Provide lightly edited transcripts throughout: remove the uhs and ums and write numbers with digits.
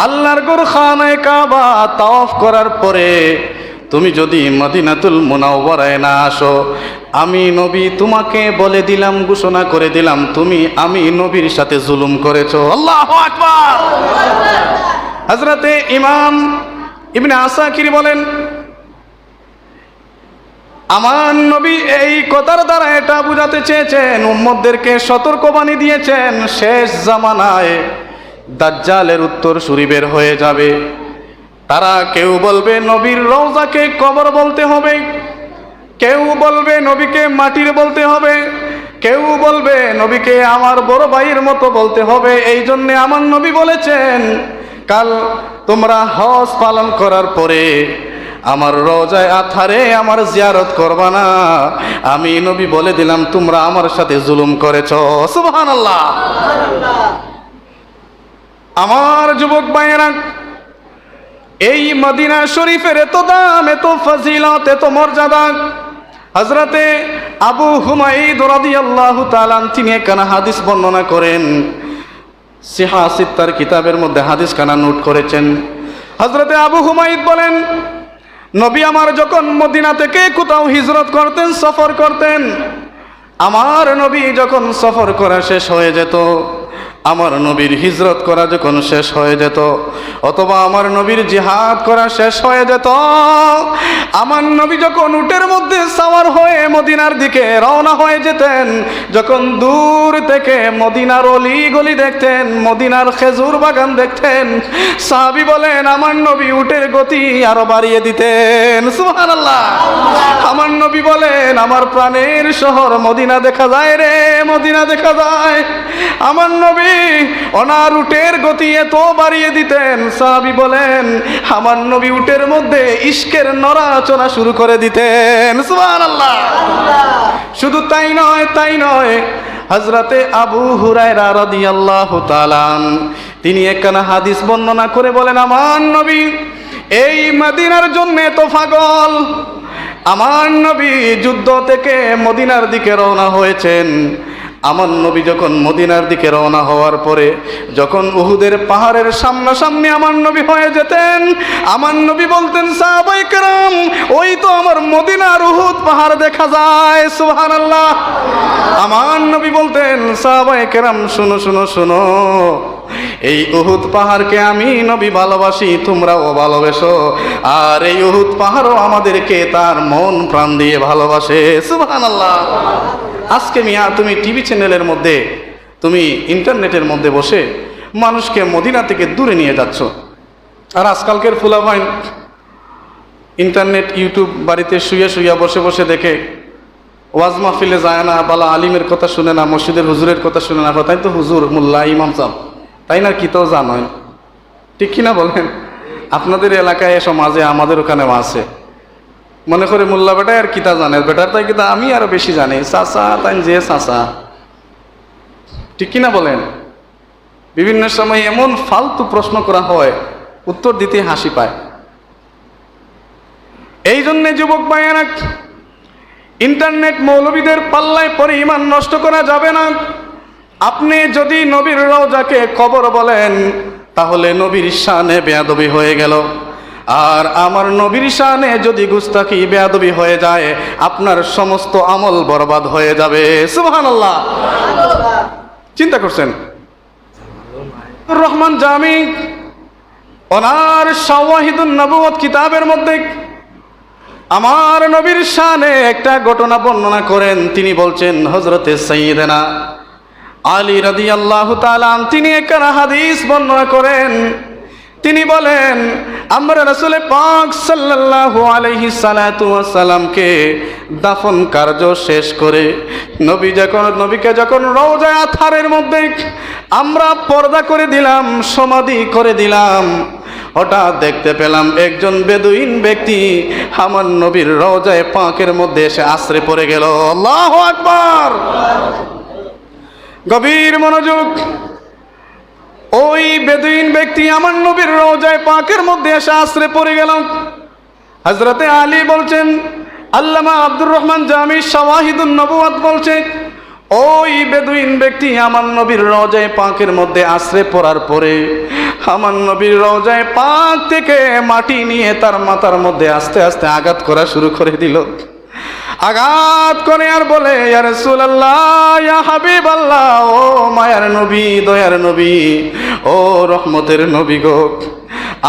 আল্লাহর ঘর খানায়ে কাবা তাওয়াফ করার পরে তুমি যদি মদিনাতুল মুনাওয়ারায় না আসো, আমি নবী তোমাকে বলে দিলাম, ঘোষণা করে দিলাম, আমি নবীর সাথে জুলুম করেছো। আল্লাহু আকবার। হযরতে ইমাম ইবনে আসাকির বলেন, আমার নবী এই কথার দ্বারা এটা বুঝাতে চেয়েছেন, উম্মতদেরকে সতর্কবাণী দিয়েছেন, শেষ জামানায় দাজ্জালের উত্তরসূরি বের হয়ে যাবে। তারা কেউ বলবে নবীর রওজাকে কবর বলতে হবে, কেউ বলবে নবীকে মাটির বলতে হবে, কেউ বলবে নবীকে আমার বড় ভাইয়ের মতো বলতে হবে। এই জন্যে আমার নবী বলেছেন, কাল তোমরা হজ পালন করার পরে আমার রওজায় আথারে আমার জিয়ারত করবা না। আমি নবী বলে দিলাম, তোমরা আমার সাথে জুলুম করেছো। সুবহানাল্লাহ। আমার যুবক ভাইয়েরা, এই মদিনা শরীফের এত দাম, এত ফজিলত, এত মর্যাদা। হযরতে আবু হুমায়দ রাদিয়াল্লাহু তাআলা তিনি একখানা হাদিস বর্ণনা করেন, সিহা সিত্তার কিতাবের মধ্যে হাদিস খানা নোট করেছেন। হযরতে আবু হুমায়দ বলেন, নবী আমার যখন মদিনা থেকে কোথাও হিজরত করতেন, সফর করতেন, আমার নবী যখন সফর করা শেষ হয়ে যেত, আমার নবীর হিজরত করা যখন শেষ হয়ে যেত, অথবা আমার নবীর জিহাদ করা শেষ হয়ে যেত, আমার নবী যখন উটের মধ্যে সাওয়ার হয়ে মদিনার দিকে রওনা হয়ে যেতেন, যখন দূর থেকে মদিনার অলি গলি দেখতেন, মদিনার খেজুর বাগান দেখতেন, সাহাবী বলেন আমার নবী উটের গতি আরো বাড়িয়ে দিতেন। সুবহানাল্লাহ। আমার নবী বলেন, আমার প্রাণের শহর মদিনা দেখা যায় রে, মদিনা দেখা যায়। আমার নবী ওনার উটের গতি এত বাড়িয়ে দিতেন, সাহাবী বলেন আমার নবী উটের মধ্যে ইশকের নড়াচড়া শুরু করে দিতেন। সুবহানাল্লাহ। শুধু তাই নয়, হযরতে আবু হুরায়রা রাদিয়াল্লাহু তাআলা তিনি একখানা হাদিস বর্ণনা করে বলেন, আমার নবী এই মদিনার জন্য তো পাগল। আমার নবী যুদ্ধ থেকে মদিনার দিকে রওনা হয়েছেন। আমার নবী যখন মদিনার দিকে রওনা হওয়ার পরে যখন উহুদের পাহাড়ের সামনাসামনি আমার নবী হয়ে যেতেন, আমার নবী বলতেন, সাহাবায়ে কেরাম ওই তো আমার মদিনার উহুদ পাহাড় দেখা যায়। সুবহানাল্লাহ। আমার নবী বলতেন, সাহাবায়ে কেরাম শুনো শুনো শুনো, এই উহুদ পাহাড়কে আমি নবী ভালোবাসি, তোমরাও ভালোবাসো, আর এই উহুদ পাহাড়ও আমাদেরকে তার মন প্রাণ দিয়ে ভালোবাসে। সুবহানাল্লাহ। আজকে মিয়া তুমি টিভি চ্যানেলের মধ্যে, তুমি ইন্টারনেটের মধ্যে বসে মানুষকে মদিনা থেকে দূরে নিয়ে যাচ্ছ। আর আজকালকের ফুলাভাইন ইন্টারনেট ইউটিউব বাড়িতে শুয়ে শুয়ে বসে বসে দেখে, ওয়াজ মাহফিলে যায় না, বালা আলিমের কথা শুনে না, মসজিদের হুজুরের কথা শুনে না, তাই তো হুজুর মোল্লা ইমাম সাহেব তাই না, কি তো জানেন, ঠিক কিনা বলেন? আপনাদের এলাকায় এ সমাজে আমাদের ওখানেও আছে, মনে করে মোল্লা বেটাই আর কিতা জানে, বেটার তাই কিতা আমি আরো বেশি জানি, চাচা তাই যে চাচা, ঠিক কিনা বলেন? বিভিন্ন সময় এমন ফালতু প্রশ্ন করা হয়, উত্তর দিতে হাসি পায়। এই জন্যে যুবক ভাইয়েরা, ইন্টারনেট মৌলবীদের পাল্লায় পরে ঈমান নষ্ট করা যাবে না। আপনি যদি নবীর রওজাকে কবর বলেন, তাহলে নবীর শানে বেয়াদবি হয়ে গেল। আর আমার নবীর শানে যদি গুস্তাখি বেয়াদবি হয়ে যায়, আপনার সমস্ত আমল বরবাদ হয়ে যাবে। সুবহানাল্লাহ। চিন্তা করছেন? রহমান জামি ওনার শাওয়াহিদুন নবুওয়াত কিতাবের মধ্যে আমার নবীর শানে একটা ঘটনা বর্ণনা করেন। তিনি বলছেন, হযরতে সাইয়্যিদানা আলী রাদিয়াল্লাহু তাআলা তিনি একটা হাদিস বর্ণনা করেন। তিনি বলেন, আমরা রাসূল পাক সাল্লাল্লাহু আলাইহি সাল্লাতু ওয়াস সালামকে দাফন কার্য শেষ করে নবীকে যখন রওজায়ে আতহারের মধ্যে আমরা পর্দা করে দিলাম, সমাধি করে দিলাম, হঠাৎ দেখতে পেলাম একজন বেদুইন ব্যক্তি আমার নবীর রওজায়ে পাকের মধ্যে এসে আশ্রয় পড়ে গেল। আল্লাহু আকবার। গভীর মনোযোগ। ওই বেদুইন ব্যক্তি আমার নবীর রওজায়ে পাকের মধ্যে এসে আশ্রয় পড়ে গেল। হযরতে আলী বলছেন, আল্লামা আব্দুর রহমান জামি শাওয়াহিদুন নবুওয়াত বলছেন, ওই বেদুইন ব্যক্তি আমার নবীর রওজায়ে পাকের মধ্যে আশ্রে পড়ার পরে আমার নবীর রওজায়ে পাক থেকে মাটি নিয়ে তার মাথার মধ্যে আস্তে আস্তে আঘাত করা শুরু করে দিল। আঘাত করে আর বলে, ইয়া রাসূলুল্লাহ, ইয়া হাবিবাল্লাহ, ও মায়ার নবী, দয়ার নবী, ও রহমতের নবী গো,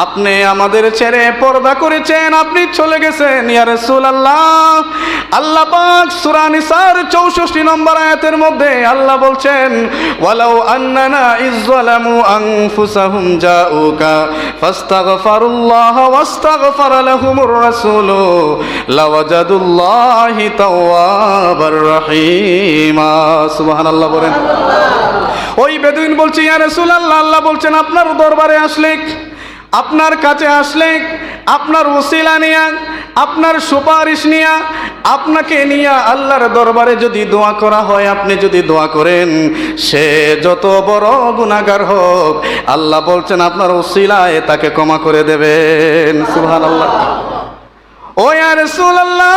আপনি আমাদের ছেড়ে পর্দা করেছেন, আপনি চলে গেছেন ইয়া রাসূলুল্লাহ। আল্লাহ পাক সূরা নিসার 64 নম্বর আয়াতের মধ্যে আল্লাহ বলছেন, ওয়ালাউ আন্নানা ইযযালামু আনফুসাহুম জাউকা ফাস্তাগফিরুল্লাহ ওয়াস্তাগফারা লাহুমুর রাসূলু লাওয়াজাদুল্লাহি তাওয়াবার রহিমা। সুবহানাল্লাহ বলেন। ওই বেদুইন বলছে, ইয়া রাসূলুল্লাহ, আল্লাহ বলছেন আপনার দরবারে আসলে, আপনার কাছে আসলে, আপনার ওসিলা নিয়া, আপনার সুপারিশ নিয়া, আপনাকে নিয়া আল্লাহর দরবারে যদি দোয়া করা হয়, আপনি যদি দোয়া করেন, সে যত বড় গুনাহগার হোক আল্লাহ বলছেন আপনার ওসিলায় তাকে ক্ষমা করে দেবেন। সুবহানাল্লাহ। ও ইয়া রাসূলুল্লাহ,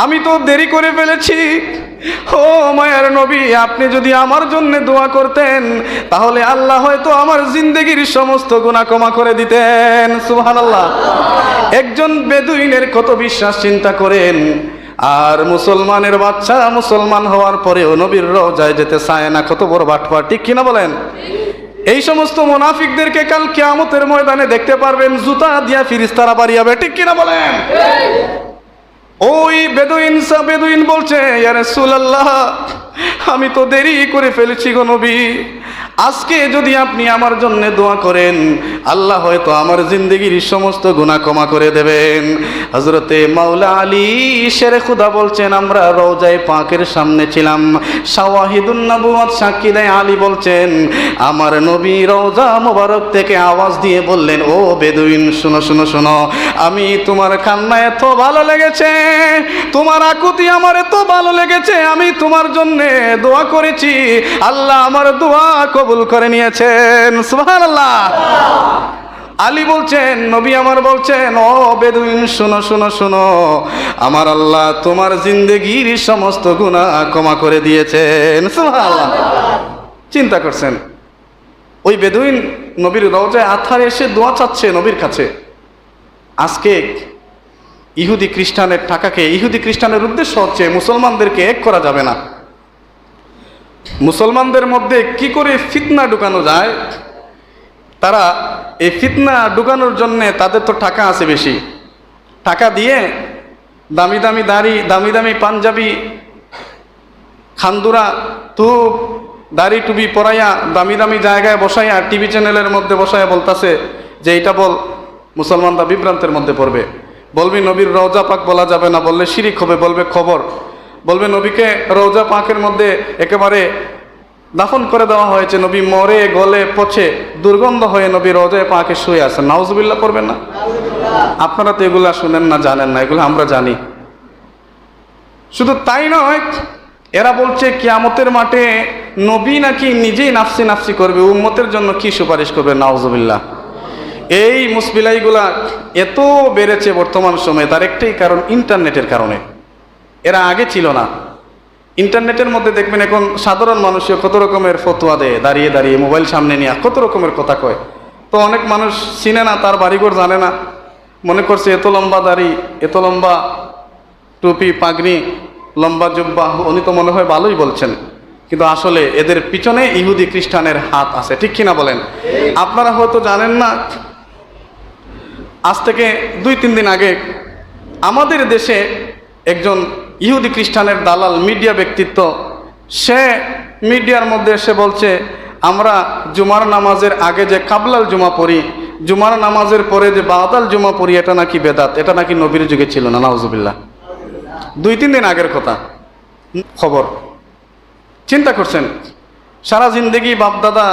আমি তো দেরি করে ফেলেছি, ও মায়ার নবী, আপনি যদি আমার জন্য দোয়া করতেন তাহলে আল্লাহ হয়তো আমার জিন্দেগির সমস্ত গুনাহ ক্ষমা করে দিতেন। সুবহানাল্লাহ। একজন বেদুইনের কত বিশ্বাস চিন্তা করেন। আর মুসলমানের বাচ্চা মুসলমান হওয়ার পরেও নবীর রওজায় যেতে চায় না, কত বড় বাটপার, ঠিক কিনা বলেন? এই সমস্ত মুনাফিকদেরকে কাল কিয়ামতের ময়দানে দেখতে পারবেন জুতা দিয়া ফিরিস্তারা বাড়িয়াবে, ঠিক কিনা বলেন? ওই বেদুইন বলছে, ইয়া রাসূলুল্লাহ, আমি তো দেরি করে ফেলেছি গো নবী, আজকে যদি আপনি আমার জন্য দোয়া করেন আল্লাহ হয়তো আমার জিন্দেগির সমস্ত গুনাহ ক্ষমা করে দেবেন। হযরতে মাওলা আলী শেরে খুদা বলছেন, আমরা রওজায়ে পাকের সামনে ছিলাম, শাওয়াহিদুন নবুওয়াত সাক্ষী দেয়। আলী বলছেন, আমার নবী রওজা মোবারক থেকে আওয়াজ দিয়ে বললেন, ও বেদুইন, শোনো শোনো শোনো, আমি তোমার কান্না এত ভালো লেগেছে, তোমার আকুতি আমার এত ভালো লেগেছে, আমি তোমার জন্য দোয়া করেছি, আল্লাহ আমার দোয়া কবুল করে নিয়েছেন। সুবহানাল্লাহ। আলী বলছেন, নবী আমার বলছেন, ও বেদুইন, শোনো শোনো শোনো, আমার আল্লাহ তোমার জিন্দেগির সমস্ত গুনাহ ক্ষমা করে দিয়েছেন। সুবহানাল্লাহ। চিন্তা করছেন, ওই বেদুইন নবীর রওজায় আথারে এসে দোয়া চাচ্ছে নবীর কাছে। আজকে ইহুদি খ্রিস্টানের টাকাকে, ইহুদি খ্রিস্টানের উদ্দেশ্য হচ্ছে মুসলমানদেরকে এক করা যাবে না, মুসলমানদের মধ্যে কি করে ফিতনা ঢুকানো যায়, তারা এই ফিতনা ঢুকানোর জন্যে তাদের তো টাকা আছে বেশি, টাকা দিয়ে দামি দামি দাড়ি, দামি দামি পাঞ্জাবি, খান্দুরা, ধূপ, দাড়ি টুপি পরাইয়া দামি দামি জায়গায় বসাইয়া টিভি চ্যানেলের মধ্যে বসাইয়া বলতাছে যে এইটা বল, মুসলমানরা বিভ্রান্তের মধ্যে পড়বে, বলবি নবীর রওজা পাক বলা যাবে না, বললে শিরিক হবে, বলবে খবর, বলবে নবীকে রওজা পাকের মধ্যে একেবারে দাফন করে দেওয়া হয়েছে, নবী মরে গলে পচে দুর্গন্ধ হয়ে নবী রওজায়ে পাকে শুয়ে আছেন। নাউজুবিল্লাহ করবেন না? আপনারা তো এগুলা শুনেন না, জানেন না, এগুলো আমরা জানি। শুধু তাই নয়, এরা বলছে কিয়ামতের মাঠে নবী নাকি নিজেই নাফসি নাফসি করবে, উম্মতের জন্য কি সুপারিশ করবে। নাউজুবিল্লাহ। এই মুসবিলাইগুলা এত বেড়েছে বর্তমান সময়ে, তার একটাই কারণ ইন্টারনেটের কারণে। এরা আগে ছিল না। ইন্টারনেটের মধ্যে দেখবেন এখন সাধারণ মানুষও কত রকমের ফতোয়া দেয়, দাঁড়িয়ে দাঁড়িয়ে মোবাইল সামনে নিয়ে কত রকমের কথা কয়। তো অনেক মানুষ চিনে না, তার বাড়িঘর জানে না, মনে করছে এত লম্বা দাড়ি, এত লম্বা টুপি, পাগড়ি, লম্বা জুব্বা, উনি তো মনে হয় ভালোই বলছেন, কিন্তু আসলে এদের পিছনে ইহুদি খ্রিস্টানের হাত আছে, ঠিক কিনা বলেন? আপনারা হয়তো জানেন না, আজ থেকে 2-3 দিন আগে আমাদের দেশে একজন ইহুদি খ্রিস্টানের দালাল মিডিয়া ব্যক্তিত্ব, সে মিডিয়ার মধ্যে এসে বলছে, আমরা জুমার নামাজের আগে যে কাবলাল জুমা পড়ি, জুমার নামাজের পরে যে বাদাল জুমা পড়ি, এটা নাকি বেদাত, এটা নাকি নবীর যুগে ছিল না। নাউজুবিল্লাহ। 2-3 দিন আগের কথা খবর। চিন্তা করছেন, সারা জিন্দেগি বাপদাদা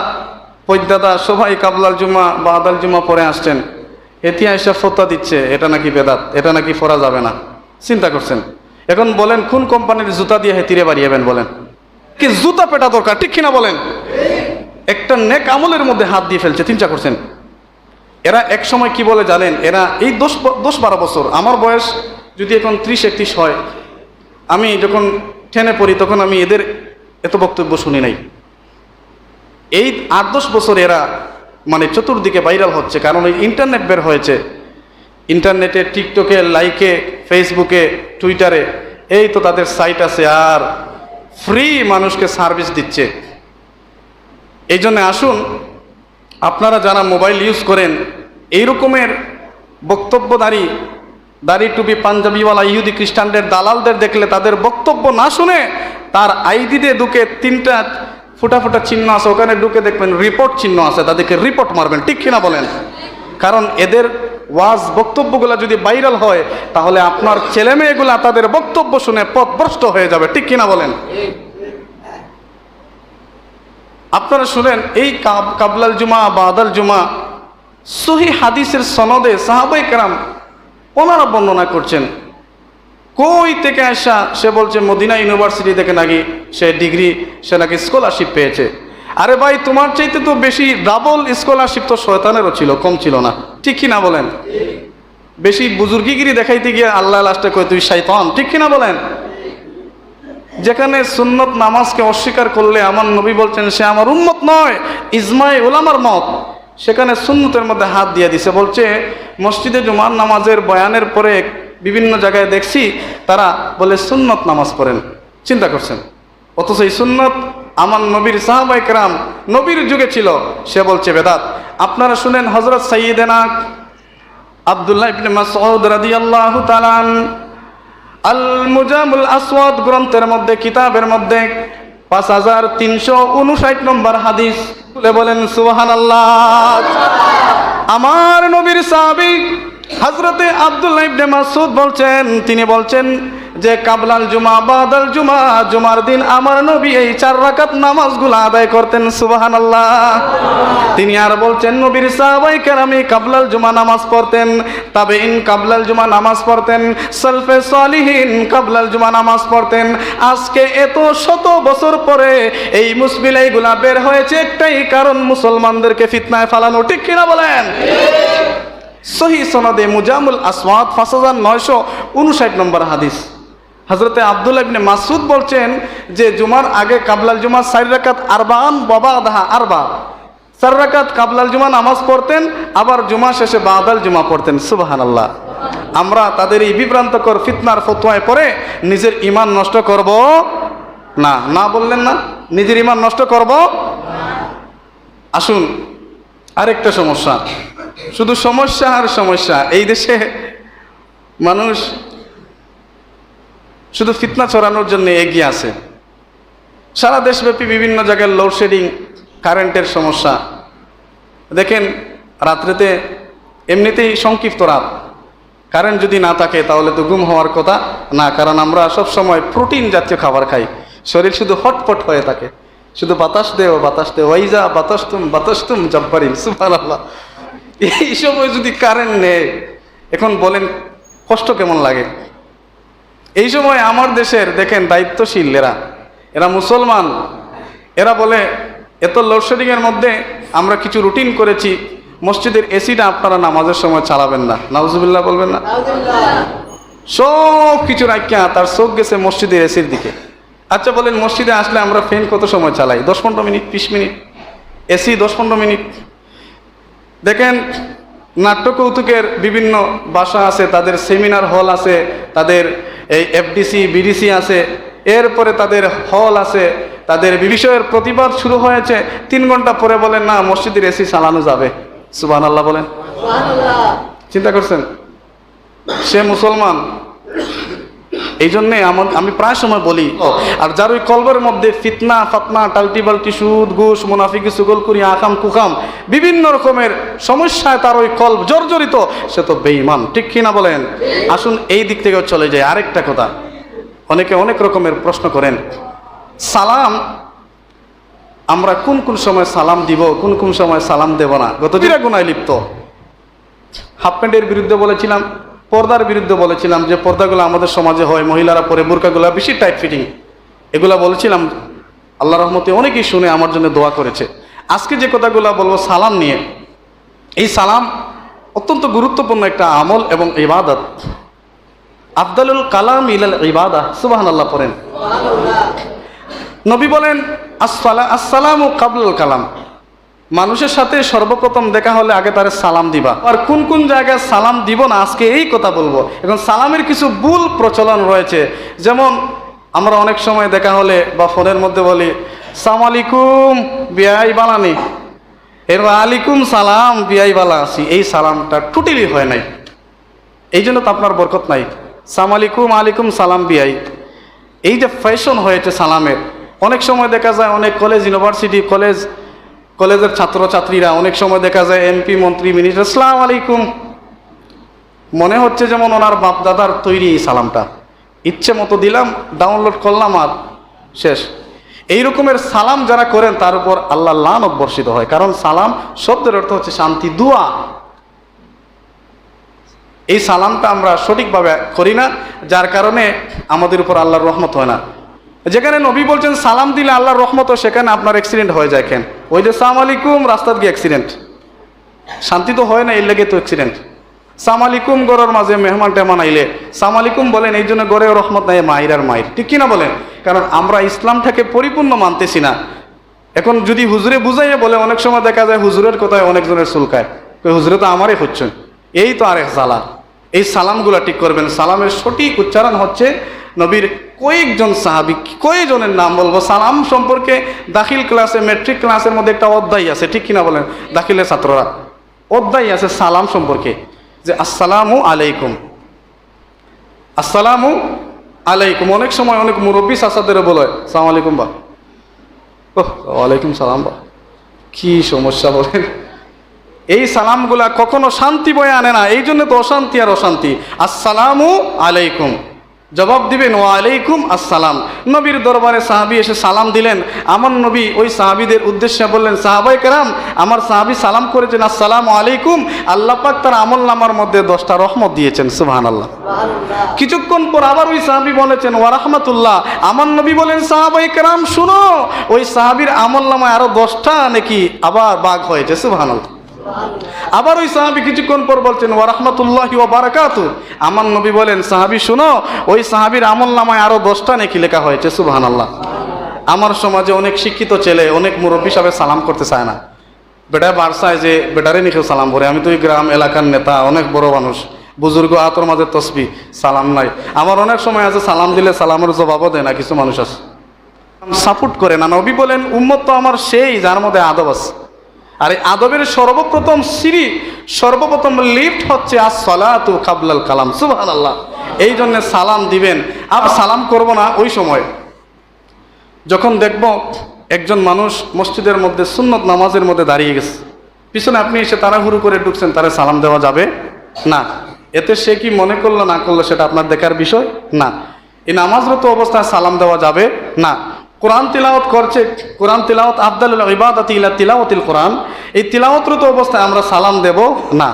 পৈদাদা সবাই কাবলাল জুমা বাদাল জুমা পড়ে আসছেন, এতিয়া এসে ফতোয়া দিচ্ছে এটা নাকি বেদাত, এটা নাকি পড়া যাবে না। চিন্তা করছেন, এখন বলেন কোন কোম্পানির জুতা দিয়ে হেতিরে বাড়িয়াবেন? বলেন কি জুতা পেটা দরকার, ঠিক কিনা বলেন? একটা নেক আমলের মধ্যে হাত দিয়ে ফেলছে। চিন্তা করছেন, এরা এক সময় কি বলে জানেন? এরা এই 10-12 বছর, আমার বয়স যদি এখন 30-31 হয়, আমি যখন 10-এ পড়ি তখন আমি এদের এত বক্তব্য শুনি নাই। এই 8-10 বছর এরা মানে চতুর্দিকে ভাইরাল হচ্ছে, কারণ এই ইন্টারনেট বের হয়েছে। ইন্টারনেটে, টিকটকে, লাইকে, ফেসবুকে, টুইটারে এই তো তাদের সাইট আছে, আর ফ্রি মানুষকে সার্ভিস দিচ্ছে। এই জন্য আসুন, আপনারা যারা মোবাইল ইউজ করেন, এই রকমের বক্তব্যধারী, দাড়ি টুপি পাঞ্জাবিওয়ালা ইহুদি খ্রিস্টানদের দালালদের দেখলে তাদের বক্তব্য না শুনে তার আইডিতে ঢুকে 3টা ফুটা ফুটা চিহ্ন আছে, ওখানে ঢুকে দেখবেন রিপোর্ট চিহ্ন আছে, তাদেরকে রিপোর্ট মারবেন, ঠিক কিনা বলেন? কারণ এদের ওয়াজ বক্তব্যগুলো যদি ভাইরাল হয় তাহলে আপনার ছেলে মেয়েগুলা তাদের বক্তব্য শুনে পথভ্রষ্ট হয়ে যাবে, ঠিক কিনা বলেন? আপনারা শুনেন, এই কাবলাল জুমা বাদাল জুমা সহিহ হাদিসের সনদে সাহাবায়ে কেরাম ওনারা বর্ণনা করছেন। কই থেকে আসা? সে বলছে মদিনা ইউনিভার্সিটি থেকে নাকি সে ডিগ্রি, সে নাকি স্কলারশিপ পেয়েছে। আরে ভাই, তোমার চাইতে তো বেশি ডাবল স্কলারশিপ তো শয়তানেরও ছিল, কম ছিল না, ঠিক কিনা বলেন? বেশি বুজুর্গিগিরি দেখাইতে গিয়ে আল্লাহ লাস্টে কয় তুই শয়তান, ঠিক কিনা বলেন? যেখানে সুন্নত নামাজকে অস্বীকার করলে আমার নবী বলছেন সে আমার উম্মত নয়, ইজমায়ে উলামার মত, সেখানে সুন্নতের মধ্যে হাত দিয়ে দিছে। বলছে মসজিদে জুমার নামাজের বয়ানের পরে বিভিন্ন জায়গায় দেখছি তারা বলে সুন্নত নামাজ পড়েন। চিন্তা করছেন, অথচ এই সুন্নত আমার নবীর সাহাবায়ে কেরাম নবীর যুগে ছিল, সে বলছে বেদাত। আপনারা শুনেন, হযরত সাইয়্যিদানা আব্দুল্লাহ ইবনে মাসউদ রাদিয়াল্লাহু তাআলা আল মুজামুল আসওয়াদ গ্রন্থের মধ্যে, কিতাবের মধ্যে 5359 নম্বর হাদিস তুলে বলেন সুবহানাল্লাহ। আমার নবীর সাহাবী হযরতে আব্দুল্লাহ ইবনে মাসউদ বলছেন, তিনি বলছেন যে কাবলাল জুমা বাদাল জুমা, জুমার দিন আমার নবী এই 4 রাকাত নামাজগুলো আদায় করতেন, সুবহানাল্লাহ। তিনি আর বলছেন নবীর সাহাবায়ে কেরাম কাবলাল জুমা নামাজ পড়তেন, তাবেঈন কাবলাল জুমা নামাজ পড়তেন, সালফে সালিহিন কাবলাল জুমা নামাজ পড়তেন। আজকে এত শত বছর পরে এই মুসবিলাইগুলা বের হয়েছে একটাই কারণ, মুসলমানদেরকে ফিতনায় ফালানো, ঠিক কিনা বলেন? সহিহ সনদে মুজামুল আসওয়াদ 5959 নম্বর হাদিস। হযরতে আব্দুল্লাহ ইবনে মাসউদ বলছেন যে জুমার আগে কাবলাল জুমা 4 রাকাত আরবাআন বাবাদাহা আরবা, 4 রাকাত কাবলাল জুমা নামাজ পড়তেন, আবার জুমা শেষে বাদাল জুমা পড়তেন, সুবহানাল্লাহ। আমরা তাদের এই বিভ্রান্তকর ফিতনার ফতোয়ায় পড়ে নিজের ঈমান নষ্ট করব না। না বললেন না? নিজের ঈমান নষ্ট করব। আসুন, আরেকটা সমস্যা, শুধু সমস্যা আর সমস্যা। এই দেশে মানুষ শুধু ফিতনা ছড়ানোর জন্য এগিয়ে আছে। সারা দেশব্যাপী বিভিন্ন জায়গায় লোডশেডিং, কারেন্টের সমস্যা। দেখেন, রাত্রেতে এমনিতেই সংক্ষিপ্ত রাত, কারেন্ট যদি না থাকে তাহলে তো ঘুম হওয়ার কথা না, কারণ আমরা সব সময় প্রোটিন জাতীয় খাবার খাই, শরীর শুধু হটপট হয়ে থাকে, শুধু বাতাস দেও বাতাস দেও, ওয়াইজা বাতাসতুম জাব্বারিন, সুবহানাল্লাহ। এই সময় যদি কারেন্ট নেই, এখন বলেন কষ্ট কেমন লাগে? এই সময় আমার দেশের দেখেন দায়িত্বশীল এরা মুসলমান, এরা বলে এত লোডশেডিংয়ের মধ্যে আমরা কিছু রুটিন করেছি, মসজিদের এসিটা আপনারা নামাজের সময় চালাবেন না, নাউজুবিল্লাহ বলবেন না? সব কিছু রাখিয়া তার চোখ গেছে মসজিদের এসির দিকে। আচ্ছা বলেন, মসজিদে আসলে আমরা ফ্যান কত সময় চালাই? 10-15 মিনিট, 20 মিনিট, এসি 10-15 মিনিট। দেখেন, নাট্য কৌতুকের বিভিন্ন বাসা আছে, তাদের সেমিনার হল আছে, তাদের এই এফডিসি বিডিসি আছে, এরপরে তাদের হল আছে, তাদের বিষয়ের প্রতিবাদ শুরু হয়েছে। 3 ঘন্টা পরে বলেন না, মসজিদের এসি চালানো যাবে, সুবহানাল্লাহ বলেন। চিন্তা করছেন? সে মুসলমান। এই জন্যে আমি প্রায় সময় বলি, আর যার ওই কলবের মধ্যে ফিতনা ফাতনা, টাল্টি বাল্টি, সুদ ঘুষ, মুনাফিকি, চুগলখুরি, আকাম কুকাম, বিভিন্ন রকমের সমস্যায় তার ওই কলব জর্জরিত, সে তো বেঈমান, ঠিক কিনা বলেন? আসুন এই দিক থেকে চলে যায় আরেকটা কথা। অনেকে অনেক রকমের প্রশ্ন করেন, সালাম আমরা কোন কোন সময় সালাম দিব, কোন কোন সময় সালাম দেব না। গত দিরা গুনায় লিপ্ত। হাফ প্যান্টের বিরুদ্ধে বলেছিলাম, পর্দার বিরুদ্ধে বলেছিলাম, যে পর্দাগুলো আমাদের সমাজে হয়, মহিলারা পরে বোরকাগুলো বেশি টাইট ফিটিং, এগুলা বলেছিলাম। আল্লাহ রহমতে অনেকেই শুনে আমার জন্য দোয়া করেছে। আজকে যে কথাগুলো বলবো সালাম নিয়ে, এই সালাম অত্যন্ত গুরুত্বপূর্ণ একটা আমল এবং ইবাদত। আফদালুল কালাম ইলাল ইবাদাহ, সুবহানাল্লাহ পড়েন। নবী বলেন আসসালামু কাবলুল কালাম, মানুষের সাথে সর্বপ্রথম দেখা হলে আগে তারে সালাম দিবা। আর কোন কোন জায়গায় সালাম দিব না আজকে এই কথা বলবো। এখন সালামের কিছু ভুল প্রচলন রয়েছে, যেমন আমরা অনেক সময় দেখা হলে বা ফোনের মধ্যে বলি সালাম আলাইকুম বিয়াই বালানি, এর আলাইকুম সালাম বিয়াই বালা আছি, এই সালামটা টোটালি হয় নাই, এই জন্য তো আপনার বরকত নাই। সালাম আলাইকুম আলাইকুম সালাম বিয়াই, এই যে ফ্যাশন হয়েছে সালামের, অনেক সময় দেখা যায় অনেক কলেজ ইউনিভার্সিটি কলেজের ছাত্রছাত্রীরা অনেক সময় দেখা যায় এমপি মন্ত্রী মিনিস্টার আসসালামু আলাইকুম, মনে হচ্ছে যেমন ওনার বাপ দাদার তৈরি এই সালামটা, ইচ্ছে মতো দিলাম ডাউনলোড করলাম আর শেষ। এই রকমের সালাম যারা করেন তার উপর আল্লাহ লানত বর্ষিত হয়, কারণ সালাম শব্দের অর্থ হচ্ছে শান্তি, দোয়া। এই সালামটা আমরা সঠিকভাবে করি না, যার কারণে আমাদের উপর আল্লাহর রহমত হয় না। যেখানে নবী বলছেন সালাম দিলে আল্লাহর রহমত, সেখানে আপনার অ্যাক্সিডেন্ট হয়ে যায় কেন? ওই যে সালাম আলাইকুম রাস্তার গিয়ে অ্যাক্সিডেন্ট, শান্তি তো হয় না, এর লেগে তো অ্যাক্সিডেন্ট। সালাম আলাইকুম গড়ের মাঝে মেহমান টেমান আইলে সালাম আলাইকুম বলেন, এই জন্য গড়েও রহমত নাই, মায়ের আর মায়ের, ঠিক কিনা বলেন? কারণ আমরা ইসলামটাকে পরিপূর্ণ মানতেছি না। এখন যদি হুজুরে বুঝাইয়া বলে, অনেক সময় দেখা যায় হুজুরের কথায় অনেকজনের চুলকায়, হুজুরে তো আমারই হচ্ছেন, এই তো আরেক জ্বালা। এই সালামগুলো ঠিক করবেন। সালামের সঠিক উচ্চারণ হচ্ছে নবীর কয়েকজন সাহাবী, কয়েকজনের নাম বলবো। সালাম সম্পর্কে দাখিল ক্লাসে, মেট্রিক ক্লাসের মধ্যে একটা অধ্যায় আছে, ঠিক কিনা বলেন? দাখিলের ছাত্ররা অধ্যায় আছে সালাম সম্পর্কে, যে আসসালামু আলাইকুম, আসসালামু আলাইকুম। অনেক সময় অনেক মুরব্বী চাচাদেরও বলে সালাম আলাইকুম বা, ওহ ওয়ালাইকুম সালাম বা, কি সমস্যা বলেন? এই সালামগুলা কখনো শান্তি বয়ে আনে না, এই জন্য তো অশান্তি আর অশান্তি। আসসালামু আলাইকুম জবাব দিবেন ওয়া আলাইকুম আসসালাম। নবীর দরবারে সাহাবী এসে সালাম দিলেন, আমার নবী ওই সাহাবীদের উদ্দেশ্যে বললেন, সাহাবায়ে কেরাম আমার সাহাবী সালাম করেছেন আসসালামু আলাইকুম, আল্লাহ পাক তার আমলনামার মধ্যে 10টা রহমত দিয়েছেন, সুবহানাল্লাহ। কিছুক্ষণ পর আবার ওই সাহাবী বলেছেন ওয়া রাহমাতুল্লাহ, আমার নবী বলেন সাহাবায়ে কেরাম শুনো, ওই সাহাবীর আমলনামায় আরো 10টা নাকি আবার ভাগ হয়েছে, সুবহানাল্লাহ। আবার ওই সাহাবী কিছুক্ষণ পর বলছেন ওয়া রাহমাতুল্লাহি ওয়া বারাকাতুহু, আমার নবী বলেন সাহাবী শুনো, ওই সাহাবীর আমলনামায় আরো 10টা নেকি লেখা হয়েছে, সুবহানাল্লাহ। আমার সমাজে অনেক শিক্ষিত ছেলে অনেক মুরব্বী সাহেব সালাম করতে চায় না, বেটা বারসায় যে বেটারে নিকেও সালাম করে। আমি তো এই গ্রাম এলাকার নেতা, অনেক বড় মানুষ, বুজুর্গ হাতর মাঝে তসবি, সালাম নাই। আমার অনেক সময় আছে সালাম দিলে সালামের জবাবও দেয় না, কিছু মানুষ আছে সাপোর্ট করে না। নবী বলেন উম্মত তো আমার সেই যার মধ্যে আদব আছে। আর এই আদবের সর্বপ্রথম সিঁড়ি, সর্বপ্রথম লিফট হচ্ছে আসসালাতু কাবলাল কালাম, সুবহানাল্লাহ। এই জন্য সালাম দিবেন। আর সালাম করব না ওই সময় যখন দেখব একজন মানুষ মসজিদের মধ্যে সুন্নত নামাজের মধ্যে দাঁড়িয়ে গেছে, পিছনে আপনি এসে তাড়াহুড়ো করে ঢুকছেন, তারে সালাম দেওয়া যাবে না। এতে সে কি মনে করলো না করলো সেটা আপনার দেখার বিষয় না। এই নামাজরত অবস্থায় সালাম দেওয়া যাবে না। কোরআন তিলাওয়াত করছে, কোরআন তিলাওয়াত আফদালুল ইবাদাতি ইলা তিলাওয়াতিল কোরআন, এই তিলাওয়াতরত অবস্থায় আমরা সালাম দেব না।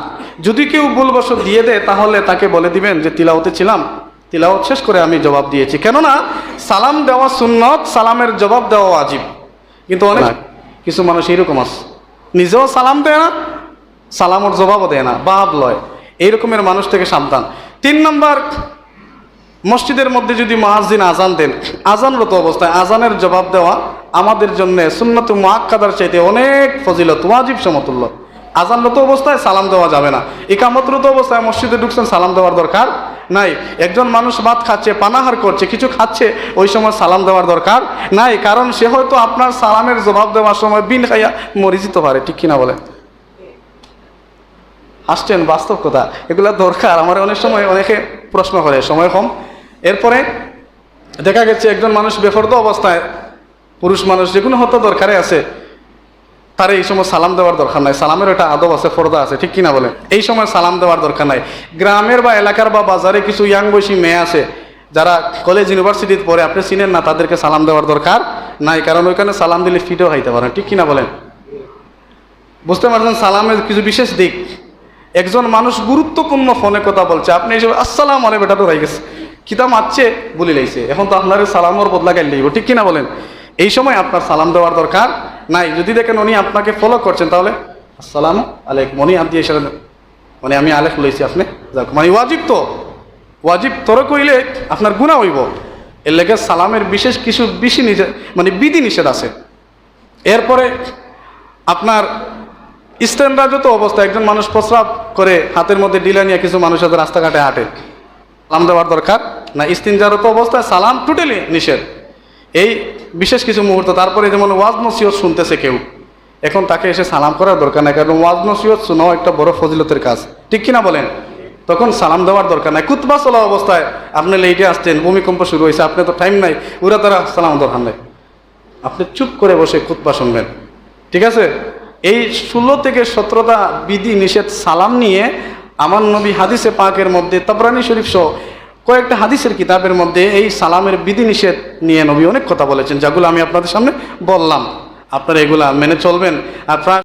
যদি কেউ ভুলবশত দিয়ে দেয় তাহলে তাকে বলে দিবেন যে তিলাওয়াতে ছিলাম, তিলাওয়াত শেষ করে আমি জবাব দিয়েছি। কেননা সালাম দেওয়া সুন্নত, সালামের জবাব দেওয়া ওয়াজিব। কিন্তু অনেক কিছু মানুষ এইরকম আছে, নিজেও সালাম দেয় না, সালামের জবাবও দেয় না, বাদ লয়। এইরকমের মানুষ থেকে সাবধান। 3 নম্বর, মসজিদের মধ্যে যদি মুয়াজ্জিন আজান দেন, আজানরত অবস্থায় আজানের জবাব দেওয়া আমাদের জন্য সুন্নত মুআক্কাদার চাইতে অনেক ফজিলত, ওয়াজিব সমতুল্য। আজানরত অবস্থায় সালাম দেওয়া যাবে না। ইকামতরত অবস্থায় মসজিদে ঢুকছেন, সালাম দেওয়ার দরকার নাই। একজন মানুষ ভাত খাচ্ছে, পানাহার করছে, কিছু খাচ্ছে, ওই সময় সালাম দেওয়ার দরকার নাই, কারণ সে হয়তো আপনার সালামের জবাব দেওয়ার সময় বিন খাইয়া মরে যেতে পারে, ঠিক কিনা বলে? আসছেন বাস্তব কথা, এগুলো দরকার। আমার অনেক সময় অনেকে প্রশ্ন করে, সময় কম। এরপরে দেখা গেছে একজন মানুষ বেফরদ অবস্থায়, পুরুষ মানুষ যে কোনো হত্যা দরকারে আছে, তার এই সময় সালাম দেওয়ার দরকার নাই। সালামের একটা আদব আছে, ফরদা আছে, ঠিক কিনা বলে? এই সময় সালাম দেওয়ার দরকার নাই। গ্রামের বা এলাকার বা বাজারে কিছু ইয়াং বয়সী মেয়ে আছে যারা কলেজ ইউনিভার্সিটিতে পড়ে, আপনি চিনেন না, তাদেরকে সালাম দেওয়ার দরকার নাই, কারণ ওইখানে সালাম দিলে ফিটেও খাইতে পারেন, ঠিক কিনা বলেন? বুঝতে পারছেন সালামের কিছু বিশেষ দিক। একজন মানুষ গুরুত্বপূর্ণ ফোনে কথা বলছে, আপনি এসে আসসালাম আলাইকুম, বেটা তো হয়ে গেছে, কিতা মারছে বলে লাইছে, এখন তো আপনার সালামের বদলা গাইল দিব, ঠিক কিনা বলেন? এই সময় আপনার সালাম দেওয়ার দরকার নাই। যদি দেখেন উনি আপনাকে ফলো করছেন, তাহলে আসসালামু আলাইকুম, উনি হাত দিয়ে এসে মানে আমি আলেখ লইছি, আপনি যাক, মানে ওয়াজিব তো, ওয়াজিব তর কইলে আপনার গুনাহ হইব। এর লেগে সালামের বিশেষ কিছু বিধি নিষেধ আছে। এরপরে আপনার স্ট্যান্ডার্ড অবস্থা, একজন মানুষ প্রস্রাব করে হাতের মধ্যে ডিলা নিয়ে কিছু মানুষ হয়তো রাস্তাঘাটে হাঁটে, সালাম দেওয়ার দরকার না। ইস্তিনজারত অবস্থায় সালাম টোটালি নিষেধ। এই বিশেষ কিছু মুহূর্ত, তারপরে যেমন ওয়াজ নসিহত শুনতেছে কেউ, এখন তাকে এসে সালাম করার দরকার নাই, কারণ ওয়াজ নসিহত শোনাও একটা বড় ফজিলতের কাজ, ঠিক কিনা বলেন? তখন সালাম দেওয়ার দরকার নাই। কুতবা চলা অবস্থায় আপনি লেটে আসছেন, ভূমিকম্প শুরু হয়েছে, আপনি তো টাইম নাই, ওরা তারা সালাম দরকার নাই, আপনি চুপ করে বসে কুতবা শুনবেন, ঠিক আছে? এই 16 থেকে 17টা বিধি নিষেধ সালাম নিয়ে আমার নবী হাদিসে পাকের মধ্যে, তাবরানী শরীফ সহ কয়েকটা হাদিসের কিতাবের মধ্যে এই সালামের বিধি নিষেধ নিয়ে নবী অনেক কথা বলেছেন, যেগুলো আমি আপনাদের সামনে বললাম। আপনারা এগুলা মেনে চলবেন। আর